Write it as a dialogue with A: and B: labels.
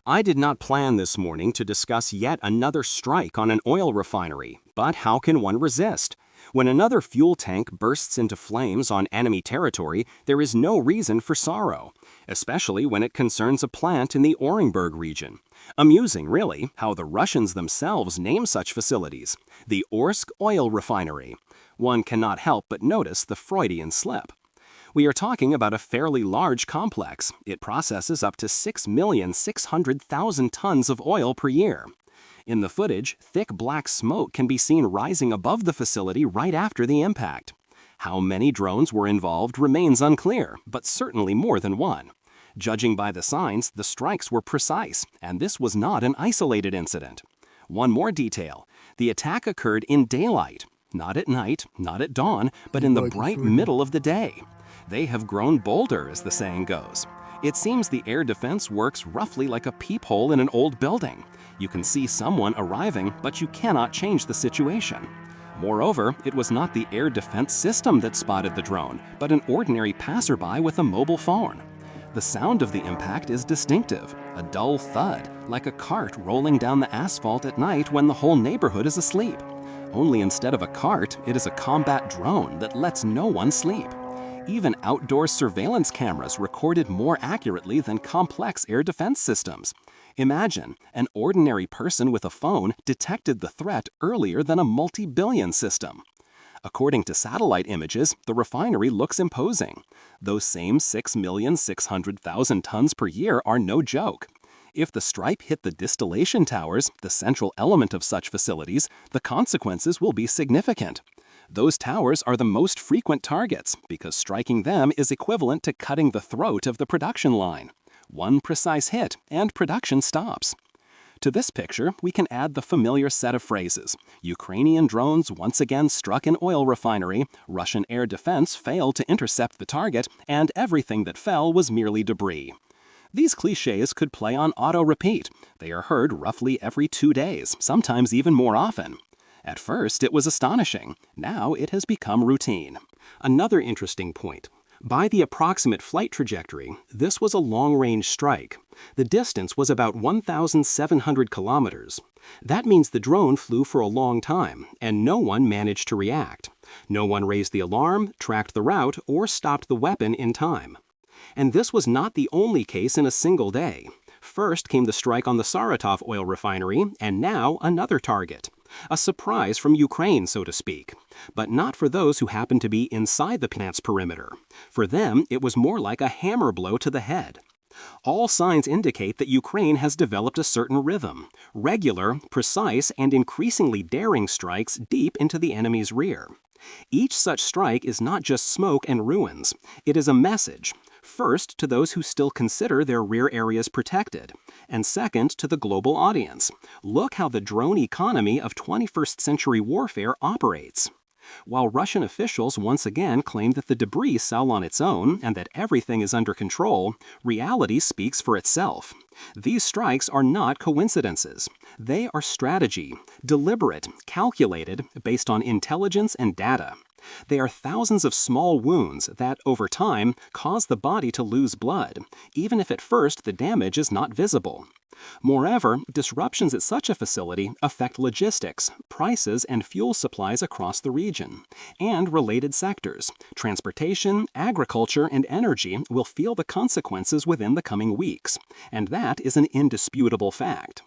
A: I did not plan this morning to discuss yet another strike on an oil refinery, but how can one resist? When another fuel tank bursts into flames on enemy territory, there is no reason for sorrow, especially when it concerns a plant in the Orenburg region. Amusing, really, how the Russians themselves name such facilities, the Orsk Oil Refinery. One cannot help but notice the Freudian slip. We are talking about a fairly large complex. It processes up to 6,600,000 tons of oil per year. In the footage, thick black smoke can be seen rising above the facility right after the impact. How many drones were involved remains unclear, but certainly more than one. Judging by the signs, the strikes were precise, and this was not an isolated incident. One more detail: the attack occurred in daylight. Not at night, not at dawn, but in the bright middle of the day. They have grown bolder, as the saying goes. It seems the air defense works roughly like a peephole in an old building. You can see someone arriving, but you cannot change the situation. Moreover, it was not the air defense system that spotted the drone, but an ordinary passerby with a mobile phone. The sound of the impact is distinctive, a dull thud, like a cart rolling down the asphalt at night when the whole neighborhood is asleep. Only instead of a cart, it is a combat drone that lets no one sleep. Even outdoor surveillance cameras recorded more accurately than complex air defense systems. Imagine, an ordinary person with a phone detected the threat earlier than a multi-billion system. According to satellite images, the refinery looks imposing. Those same 6,600,000 tons per year are no joke. If the strike hit the distillation towers, the central element of such facilities, the consequences will be significant. Those towers are the most frequent targets because striking them is equivalent to cutting the throat of the production line. One precise hit and production stops. To this picture, we can add the familiar set of phrases. Ukrainian drones once again struck an oil refinery, Russian air defense failed to intercept the target, and everything that fell was merely debris. These cliches could play on auto-repeat. They are heard roughly every 2 days, sometimes even more often. At first, it was astonishing. Now it has become routine. Another interesting point. By the approximate flight trajectory, this was a long-range strike. The distance was about 1,700 kilometers. That means the drone flew for a long time, and no one managed to react. No one raised the alarm, tracked the route, or stopped the weapon in time. And this was not the only case in a single day. First came the strike on the Saratov oil refinery, and now another target. A surprise from Ukraine, so to speak. But not for those who happen to be inside the plant's perimeter. For them, it was more like a hammer blow to the head. All signs indicate that Ukraine has developed a certain rhythm, regular, precise, and increasingly daring strikes deep into the enemy's rear. Each such strike is not just smoke and ruins. It is a message. First, to those who still consider their rear areas protected, and second, to the global audience. Look how the drone economy of 21st century warfare operates. While Russian officials once again claim that the debris fell on its own and that everything is under control, reality speaks for itself. These strikes are not coincidences. They are strategy, deliberate, calculated, based on intelligence and data. They are thousands of small wounds that, over time, cause the body to lose blood, even if at first the damage is not visible. Moreover, disruptions at such a facility affect logistics, prices, and fuel supplies across the region. And related sectors, transportation, agriculture, and energy will feel the consequences within the coming weeks. And that is an indisputable fact.